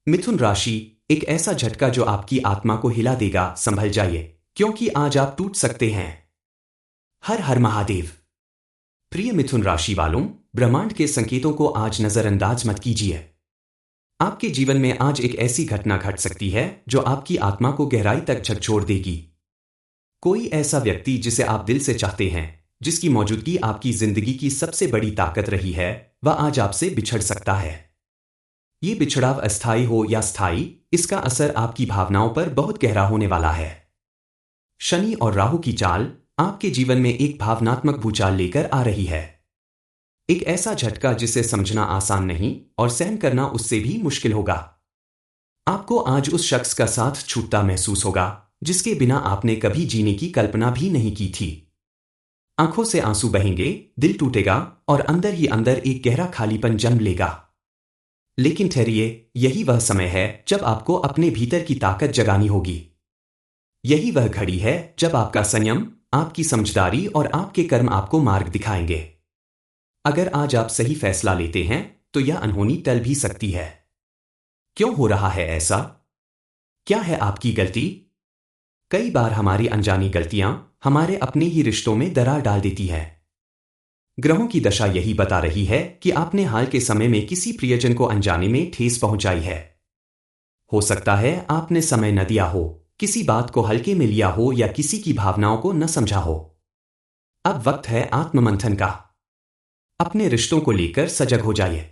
मिथुन राशि, एक ऐसा झटका जो आपकी आत्मा को हिला देगा। संभल जाइए, क्योंकि आज आप टूट सकते हैं। हर हर महादेव। प्रिय मिथुन राशि वालों, ब्रह्मांड के संकेतों को आज नजरअंदाज मत कीजिए। आपके जीवन में आज एक ऐसी घटना घट सकती है जो आपकी आत्मा को गहराई तक झकझोर देगी। कोई ऐसा व्यक्ति जिसे आप दिल से चाहते हैं, जिसकी मौजूदगी आपकी जिंदगी की सबसे बड़ी ताकत रही है, वह आज आपसे बिछड़ सकता है। ये बिछड़ाव अस्थायी हो या स्थायी, इसका असर आपकी भावनाओं पर बहुत गहरा होने वाला है। शनि और राहु की चाल आपके जीवन में एक भावनात्मक भूचाल लेकर आ रही है। एक ऐसा झटका जिसे समझना आसान नहीं और सहन करना उससे भी मुश्किल होगा। आपको आज उस शख्स का साथ छूटता महसूस होगा जिसके बिना आपने कभी जीने की कल्पना भी नहीं की थी। आंखों से आंसू बहेंगे, दिल टूटेगा और अंदर ही अंदर एक गहरा खालीपन जन्म लेगा। लेकिन ठहरिए, यही वह समय है जब आपको अपने भीतर की ताकत जगानी होगी। यही वह घड़ी है जब आपका संयम, आपकी समझदारी और आपके कर्म आपको मार्ग दिखाएंगे। अगर आज आप सही फैसला लेते हैं तो यह अनहोनी टल भी सकती है। क्यों हो रहा है ऐसा? क्या है आपकी गलती? कई बार हमारी अनजानी गलतियां हमारे अपने ही रिश्तों में दरार डाल देती है। ग्रहों की दशा यही बता रही है कि आपने हाल के समय में किसी प्रियजन को अनजाने में ठेस पहुंचाई है। हो सकता है आपने समय न दिया हो, किसी बात को हल्के में लिया हो या किसी की भावनाओं को न समझा हो। अब वक्त है आत्ममंथन का। अपने रिश्तों को लेकर सजग हो जाइए।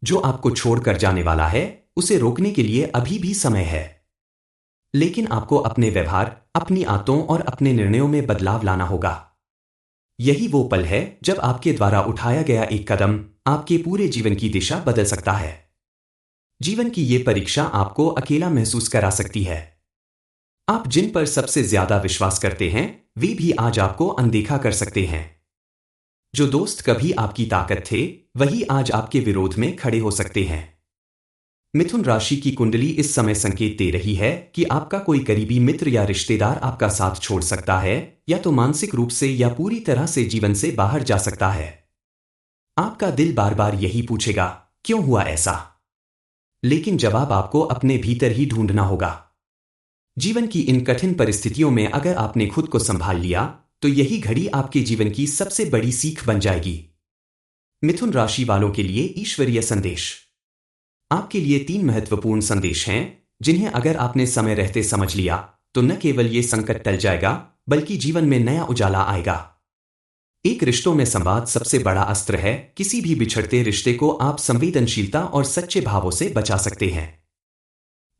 जो आपको छोड़कर जाने वाला है, उसे रोकने के लिए अभी भी समय है। लेकिन आपको अपने व्यवहार, अपनी आदतों और अपने निर्णयों में बदलाव लाना होगा। यही वो पल है जब आपके द्वारा उठाया गया एक कदम आपके पूरे जीवन की दिशा बदल सकता है। जीवन की ये परीक्षा आपको अकेला महसूस करा सकती है। आप जिन पर सबसे ज्यादा विश्वास करते हैं, वे भी आज आपको अनदेखा कर सकते हैं। जो दोस्त कभी आपकी ताकत थे, वही आज आपके विरोध में खड़े हो सकते हैं। मिथुन राशि की कुंडली इस समय संकेत दे रही है कि आपका कोई करीबी मित्र या रिश्तेदार आपका साथ छोड़ सकता है, या तो मानसिक रूप से या पूरी तरह से जीवन से बाहर जा सकता है। आपका दिल बार बार यही पूछेगा, क्यों हुआ ऐसा? लेकिन जवाब आपको अपने भीतर ही ढूंढना होगा। जीवन की इन कठिन परिस्थितियों में अगर आपने खुद को संभाल लिया, तो यही घड़ी आपके जीवन की सबसे बड़ी सीख बन जाएगी। मिथुन राशि वालों के लिए ईश्वरीय संदेश। आपके लिए 3 महत्वपूर्ण संदेश हैं, जिन्हें अगर आपने समय रहते समझ लिया, तो न केवल ये संकट टल जाएगा, बल्कि जीवन में नया उजाला आएगा। एक, रिश्तों में संवाद सबसे बड़ा अस्त्र है। किसी भी बिछड़ते रिश्ते को आप संवेदनशीलता और सच्चे भावों से बचा सकते हैं।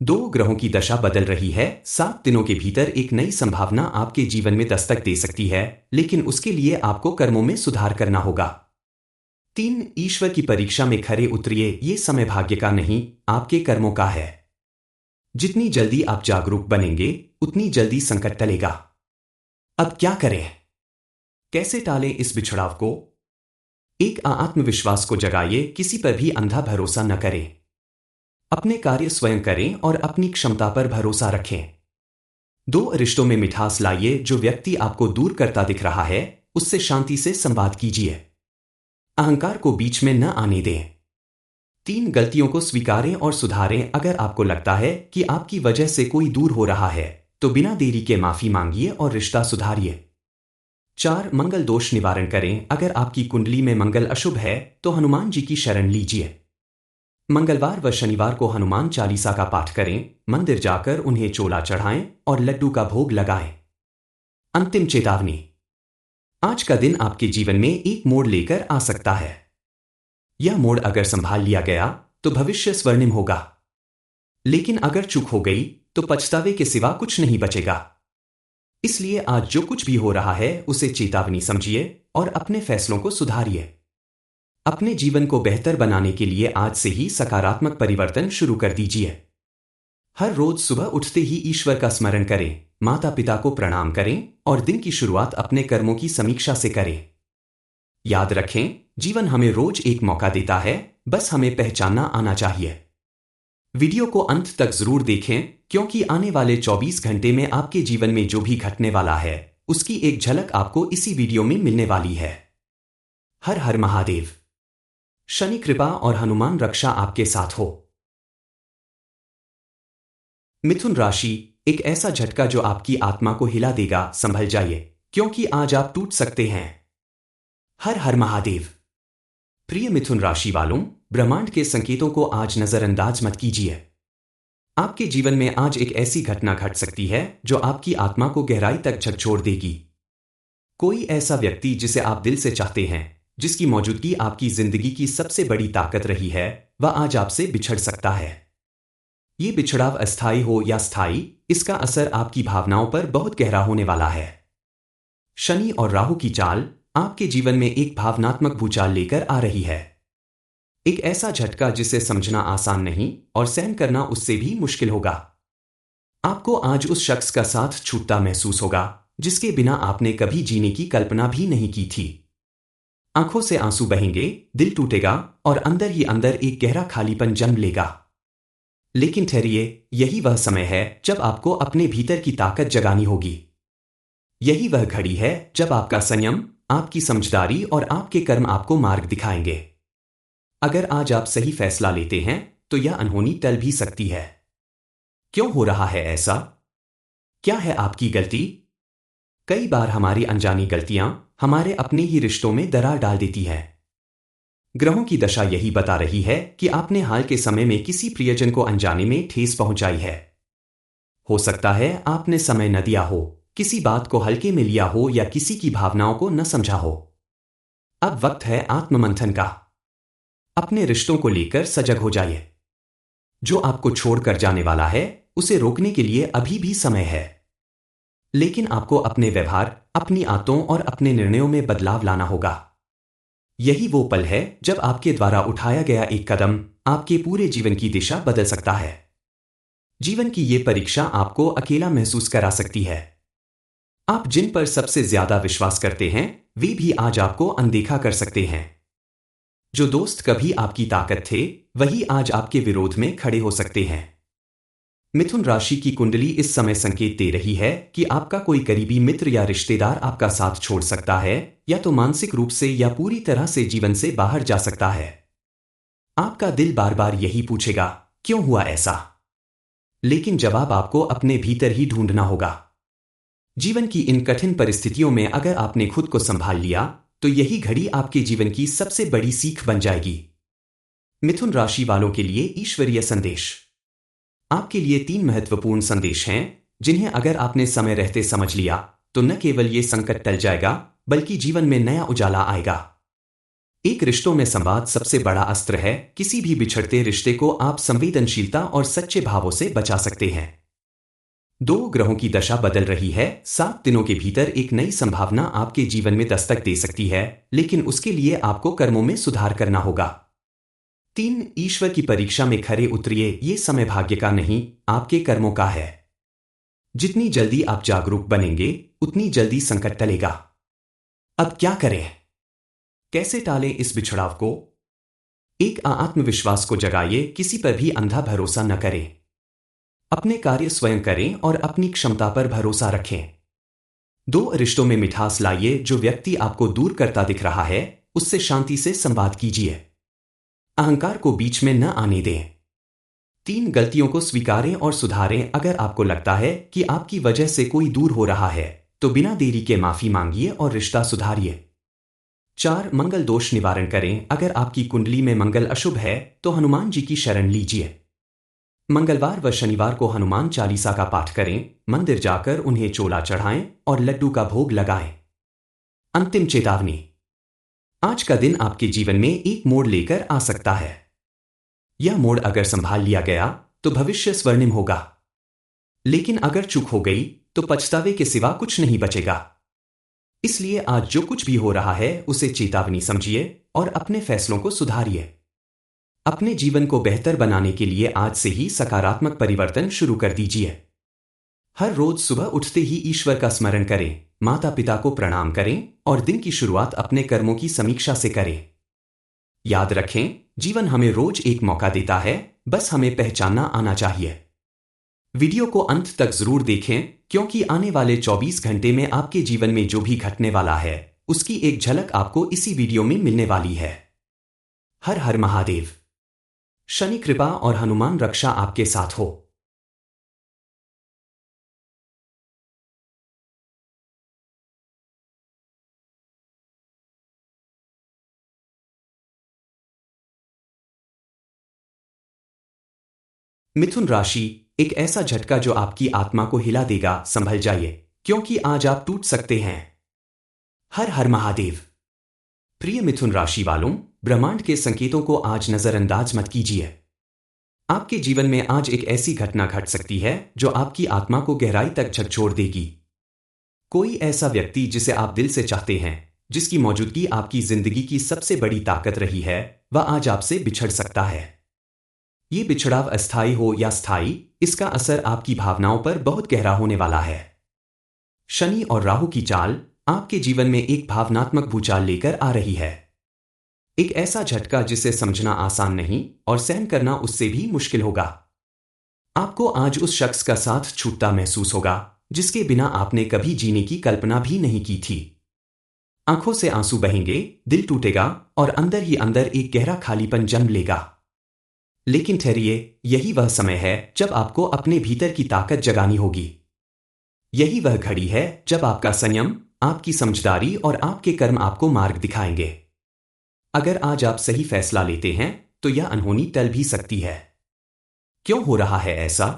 2, ग्रहों की दशा बदल रही है। 7 दिनों के भीतर एक नई संभावना आपके जीवन में दस्तक दे सकती है, लेकिन उसके लिए आपको कर्मों में सुधार करना होगा। 3, ईश्वर की परीक्षा में खरे उतरिए। ये समय भाग्य का नहीं, आपके कर्मों का है। जितनी जल्दी आप जागरूक बनेंगे, उतनी जल्दी संकट टलेगा। अब क्या करें? कैसे टालें इस बिछड़ाव को? एक, आत्मविश्वास को जगाइए। किसी पर भी अंधा भरोसा न करें। अपने कार्य स्वयं करें और अपनी क्षमता पर भरोसा रखें। 2, रिश्तों में मिठास लाइए। जो व्यक्ति आपको दूर करता दिख रहा है, उससे शांति से संवाद कीजिए। अहंकार को बीच में न आने दें। 3, गलतियों को स्वीकारें और सुधारें। अगर आपको लगता है कि आपकी वजह से कोई दूर हो रहा है, तो बिना देरी के माफी मांगिए और रिश्ता सुधारिए। 4, मंगल दोष निवारण करें। अगर आपकी कुंडली में मंगल अशुभ है, तो हनुमान जी की शरण लीजिए। मंगलवार व शनिवार को हनुमान चालीसा का पाठ करें, मंदिर जाकर उन्हें चोला चढ़ाएं और लड्डू का भोग लगाएं। अंतिम चेतावनी, आज का दिन आपके जीवन में एक मोड़ लेकर आ सकता है। यह मोड़ अगर संभाल लिया गया, तो भविष्य स्वर्णिम होगा। लेकिन अगर चूक हो गई, तो पछतावे के सिवा कुछ नहीं बचेगा। इसलिए आज जो कुछ भी हो रहा है, उसे चेतावनी समझिए और अपने फैसलों को सुधारिए। अपने जीवन को बेहतर बनाने के लिए आज से ही सकारात्मक परिवर्तन शुरू कर दीजिए। हर रोज सुबह उठते ही ईश्वर का स्मरण करें, माता पिता को प्रणाम करें और दिन की शुरुआत अपने कर्मों की समीक्षा से करें। याद रखें, जीवन हमें रोज एक मौका देता है, बस हमें पहचानना आना चाहिए। वीडियो को अंत तक जरूर देखें, क्योंकि आने वाले 24 घंटे में आपके जीवन में जो भी घटने वाला है, उसकी एक झलक आपको इसी वीडियो में मिलने वाली है। हर हर महादेव। शनि कृपा और हनुमान रक्षा आपके साथ हो। मिथुन राशि, एक ऐसा झटका जो आपकी आत्मा को हिला देगा, संभल जाइए, क्योंकि आज आप टूट सकते हैं। हर हर महादेव। प्रिय मिथुन राशि वालों, ब्रह्मांड के संकेतों को आज नजरअंदाज मत कीजिए। आपके जीवन में आज एक ऐसी घटना घट सकती है जो आपकी आत्मा को गहराई तक झकझोर देगी। कोई ऐसा व्यक्ति जिसे आप दिल से चाहते हैं, जिसकी मौजूदगी आपकी जिंदगी की सबसे बड़ी ताकत रही है, वह आज आपसे बिछड़ सकता है। ये बिछड़ाव अस्थायी हो या स्थायी, इसका असर आपकी भावनाओं पर बहुत गहरा होने वाला है। शनि और राहु की चाल आपके जीवन में एक भावनात्मक भूचाल लेकर आ रही है। एक ऐसा झटका जिसे समझना आसान नहीं और सहन करना उससे भी मुश्किल होगा। आपको आज उस शख्स का साथ छूटता महसूस होगा जिसके बिना आपने कभी जीने की कल्पना भी नहीं की थी। आंखों से आंसू बहेंगे, दिल टूटेगा और अंदर ही अंदर एक गहरा खालीपन जन्म लेगा। लेकिन ठहरिए, यही वह समय है जब आपको अपने भीतर की ताकत जगानी होगी। यही वह घड़ी है जब आपका संयम, आपकी समझदारी और आपके कर्म आपको मार्ग दिखाएंगे। अगर आज आप सही फैसला लेते हैं तो यह अनहोनी टल भी सकती है। क्यों हो रहा है ऐसा? क्या है आपकी गलती? कई बार हमारी अनजानी गलतियां हमारे अपने ही रिश्तों में दरार डाल देती है। ग्रहों की दशा यही बता रही है कि आपने हाल के समय में किसी प्रियजन को अनजाने में ठेस पहुंचाई है। हो सकता है आपने समय न दिया हो, किसी बात को हल्के में लिया हो या किसी की भावनाओं को न समझा हो। अब वक्त है आत्ममंथन का। अपने रिश्तों को लेकर सजग हो जाइए। जो आपको छोड़कर जाने वाला है, उसे रोकने के लिए अभी भी समय है। लेकिन आपको अपने व्यवहार, अपनी आदतों और अपने निर्णयों में बदलाव लाना होगा। यही वो पल है जब आपके द्वारा उठाया गया एक कदम आपके पूरे जीवन की दिशा बदल सकता है। जीवन की ये परीक्षा आपको अकेला महसूस करा सकती है। आप जिन पर सबसे ज्यादा विश्वास करते हैं, वे भी आज आपको अनदेखा कर सकते हैं। जो दोस्त कभी आपकी ताकत थे, वही आज आपके विरोध में खड़े हो सकते हैं। मिथुन राशि की कुंडली इस समय संकेत दे रही है कि आपका कोई करीबी मित्र या रिश्तेदार आपका साथ छोड़ सकता है, या तो मानसिक रूप से या पूरी तरह से जीवन से बाहर जा सकता है। आपका दिल बार बार यही पूछेगा, क्यों हुआ ऐसा? लेकिन जवाब आपको अपने भीतर ही ढूंढना होगा। जीवन की इन कठिन परिस्थितियों में अगर आपने खुद को संभाल लिया, तो यही घड़ी आपके जीवन की सबसे बड़ी सीख बन जाएगी। मिथुन राशि वालों के लिए ईश्वरीय संदेश। आपके लिए 3 महत्वपूर्ण संदेश हैं, जिन्हें अगर आपने समय रहते समझ लिया, तो न केवल ये संकट टल जाएगा, बल्कि जीवन में नया उजाला आएगा। एक, रिश्तों में संवाद सबसे बड़ा अस्त्र है। किसी भी बिछड़ते रिश्ते को आप संवेदनशीलता और सच्चे भावों से बचा सकते हैं। 2, ग्रहों की दशा बदल रही है। 7 दिनों के भीतर एक नई संभावना आपके जीवन में दस्तक दे सकती है, लेकिन उसके लिए आपको कर्मों में सुधार करना होगा। 3, ईश्वर की परीक्षा में खरे उतरिए। ये समय भाग्य का नहीं, आपके कर्मों का है। जितनी जल्दी आप जागरूक बनेंगे, उतनी जल्दी संकट टलेगा। अब क्या करें? कैसे टालें इस बिछड़ाव को? एक, आत्मविश्वास को जगाइए। किसी पर भी अंधा भरोसा न करें। अपने कार्य स्वयं करें और अपनी क्षमता पर भरोसा रखें। 2, रिश्तों में मिठास लाइए। जो व्यक्ति आपको दूर करता दिख रहा है, उससे शांति से संवाद कीजिए। अहंकार को बीच में न आने दें। 3, गलतियों को स्वीकारें और सुधारें। अगर आपको लगता है कि आपकी वजह से कोई दूर हो रहा है, तो बिना देरी के माफी मांगिए और रिश्ता सुधारिए। 4, मंगल दोष निवारण करें। अगर आपकी कुंडली में मंगल अशुभ है, तो हनुमान जी की शरण लीजिए। मंगलवार व शनिवार को हनुमान चालीसा का पाठ करें, मंदिर जाकर उन्हें चोला चढ़ाएं और लड्डू का भोग लगाएं। अंतिम चेतावनी, आज का दिन आपके जीवन में एक मोड़ लेकर आ सकता है। यह मोड़ अगर संभाल लिया गया, तो भविष्य स्वर्णिम होगा। लेकिन अगर चूक हो गई, तो पछतावे के सिवा कुछ नहीं बचेगा। इसलिए आज जो कुछ भी हो रहा है, उसे चेतावनी समझिए और अपने फैसलों को सुधारिए। अपने जीवन को बेहतर बनाने के लिए आज से ही सकारात्मक परिवर्तन शुरू कर दीजिए। हर रोज सुबह उठते ही ईश्वर का स्मरण करें, माता पिता को प्रणाम करें और दिन की शुरुआत अपने कर्मों की समीक्षा से करें। याद रखें, जीवन हमें रोज एक मौका देता है, बस हमें पहचानना आना चाहिए। वीडियो को अंत तक जरूर देखें, क्योंकि आने वाले 24 घंटे में आपके जीवन में जो भी घटने वाला है, उसकी एक झलक आपको इसी वीडियो में मिलने वाली है। हर हर महादेव। शनि कृपा और हनुमान रक्षा आपके साथ हो। मिथुन राशि, एक ऐसा झटका जो आपकी आत्मा को हिला देगा, संभल जाइए, क्योंकि आज आप टूट सकते हैं। हर हर महादेव। प्रिय मिथुन राशि वालों, ब्रह्मांड के संकेतों को आज नजरअंदाज मत कीजिए। आपके जीवन में आज एक ऐसी घटना घट सकती है जो आपकी आत्मा को गहराई तक झकझोर देगी। कोई ऐसा व्यक्ति जिसे आप दिल से चाहते हैं, जिसकी मौजूदगी आपकी जिंदगी की सबसे बड़ी ताकत रही है, वह आज आपसे बिछड़ सकता है। ये बिछड़ाव अस्थायी हो या स्थायी, इसका असर आपकी भावनाओं पर बहुत गहरा होने वाला है। शनि और राहु की चाल आपके जीवन में एक भावनात्मक भूचाल लेकर आ रही है। एक ऐसा झटका जिसे समझना आसान नहीं और सहन करना उससे भी मुश्किल होगा। आपको आज उस शख्स का साथ छूटता महसूस होगा जिसके बिना आपने कभी जीने की कल्पना भी नहीं की थी। आंखों से आंसू बहेंगे, दिल टूटेगा और अंदर ही अंदर एक गहरा खालीपन जन्म लेगा। लेकिन ठहरिए, यही वह समय है जब आपको अपने भीतर की ताकत जगानी होगी। यही वह घड़ी है जब आपका संयम, आपकी समझदारी और आपके कर्म आपको मार्ग दिखाएंगे। अगर आज आप सही फैसला लेते हैं तो यह अनहोनी टल भी सकती है। क्यों हो रहा है ऐसा?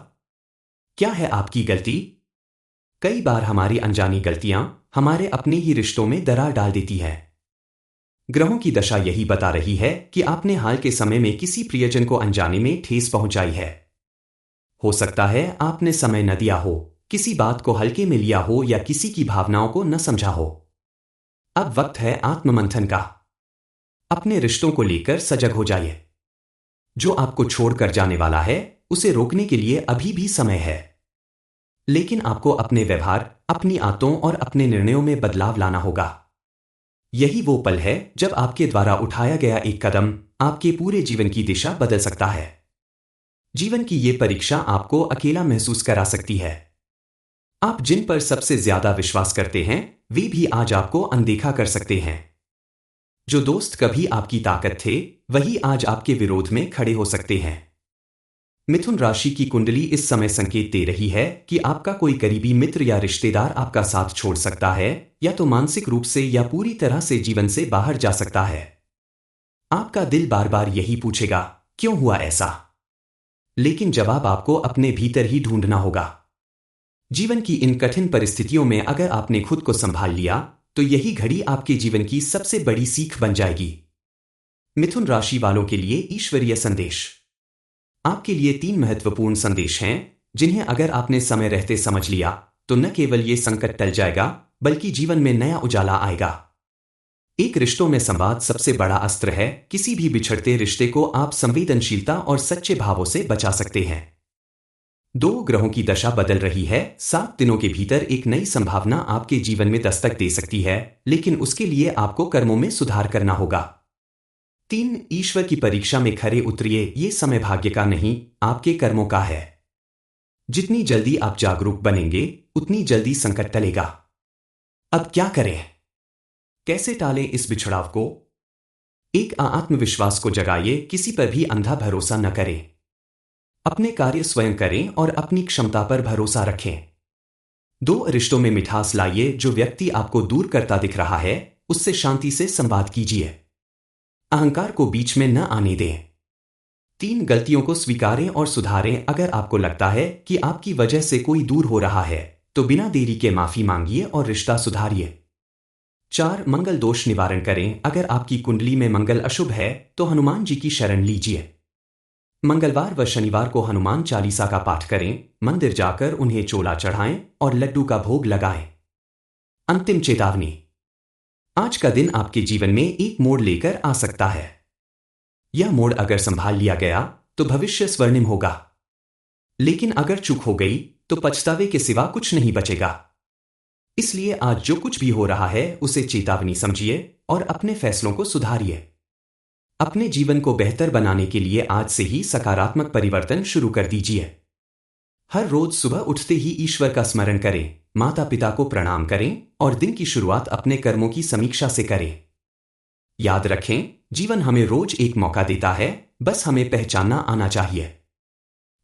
क्या है आपकी गलती? कई बार हमारी अनजानी गलतियां हमारे अपने ही रिश्तों में दरार डाल देती हैं। ग्रहों की दशा यही बता रही है कि आपने हाल के समय में किसी प्रियजन को अनजाने में ठेस पहुंचाई है। हो सकता है आपने समय न दिया हो, किसी बात को हल्के में लिया हो या किसी की भावनाओं को न समझा हो। अब वक्त है आत्ममंथन का। अपने रिश्तों को लेकर सजग हो जाइए। जो आपको छोड़कर जाने वाला है, उसे रोकने के लिए अभी भी समय है। लेकिन आपको अपने व्यवहार, अपनी आदतों और अपने निर्णयों में बदलाव लाना होगा। यही वो पल है जब आपके द्वारा उठाया गया एक कदम आपके पूरे जीवन की दिशा बदल सकता है। जीवन की ये परीक्षा आपको अकेला महसूस करा सकती है। आप जिन पर सबसे ज्यादा विश्वास करते हैं, वे भी आज आपको अनदेखा कर सकते हैं। जो दोस्त कभी आपकी ताकत थे, वही आज आपके विरोध में खड़े हो सकते हैं। मिथुन राशि की कुंडली इस समय संकेत दे रही है कि आपका कोई करीबी मित्र या रिश्तेदार आपका साथ छोड़ सकता है, या तो मानसिक रूप से या पूरी तरह से जीवन से बाहर जा सकता है। आपका दिल बार बार यही पूछेगा, क्यों हुआ ऐसा? लेकिन जवाब आपको अपने भीतर ही ढूंढना होगा। जीवन की इन कठिन परिस्थितियों में अगर आपने खुद को संभाल लिया, तो यही घड़ी आपके जीवन की सबसे बड़ी सीख बन जाएगी। मिथुन राशि वालों के लिए ईश्वरीय संदेश। आपके लिए 3 महत्वपूर्ण संदेश हैं, जिन्हें अगर आपने समय रहते समझ लिया, तो न केवल ये संकट टल जाएगा, बल्कि जीवन में नया उजाला आएगा। एक, रिश्तों में संवाद सबसे बड़ा अस्त्र है। किसी भी बिछड़ते रिश्ते को आप संवेदनशीलता और सच्चे भावों से बचा सकते हैं। 2, ग्रहों की दशा बदल रही है। 7 दिनों के भीतर एक नई संभावना आपके जीवन में दस्तक दे सकती है, लेकिन उसके लिए आपको कर्मों में सुधार करना होगा। 3, ईश्वर की परीक्षा में खरे उतरिए। ये समय भाग्य का नहीं, आपके कर्मों का है। जितनी जल्दी आप जागरूक बनेंगे, उतनी जल्दी संकट टलेगा। अब क्या करें? कैसे टालें इस बिछड़ाव को? एक, आत्मविश्वास को जगाइए। किसी पर भी अंधा भरोसा न करें। अपने कार्य स्वयं करें और अपनी क्षमता पर भरोसा रखें। 2, रिश्तों में मिठास लाइए। जो व्यक्ति आपको दूर करता दिख रहा है, उससे शांति से संवाद कीजिए। अहंकार को बीच में न आने दें। 3, गलतियों को स्वीकारें और सुधारें। अगर आपको लगता है कि आपकी वजह से कोई दूर हो रहा है, तो बिना देरी के माफी मांगिए और रिश्ता सुधारिए। 4, मंगल दोष निवारण करें। अगर आपकी कुंडली में मंगल अशुभ है, तो हनुमान जी की शरण लीजिए। मंगलवार व शनिवार को हनुमान चालीसा का पाठ करें, मंदिर जाकर उन्हें चोला चढ़ाएं और लड्डू का भोग लगाएं। अंतिम चेतावनी, आज का दिन आपके जीवन में एक मोड़ लेकर आ सकता है। यह मोड़ अगर संभाल लिया गया तो भविष्य स्वर्णिम होगा, लेकिन अगर चूक हो गई तो पछतावे के सिवा कुछ नहीं बचेगा। इसलिए आज जो कुछ भी हो रहा है, उसे चेतावनी समझिए और अपने फैसलों को सुधारिए। अपने जीवन को बेहतर बनाने के लिए आज से ही सकारात्मक परिवर्तन शुरू कर दीजिए। हर रोज सुबह उठते ही ईश्वर का स्मरण करें, माता पिता को प्रणाम करें और दिन की शुरुआत अपने कर्मों की समीक्षा से करें। याद रखें, जीवन हमें रोज एक मौका देता है, बस हमें पहचानना आना चाहिए।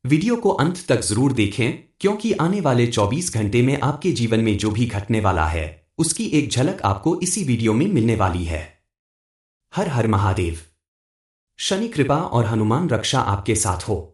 वीडियो को अंत तक जरूर देखें, क्योंकि आने वाले 24 घंटे में आपके जीवन में जो भी घटने वाला है, उसकी एक झलक आपको इसी वीडियो में मिलने वाली है। हर हर महादेव। शनि कृपा और हनुमान रक्षा आपके साथ हो।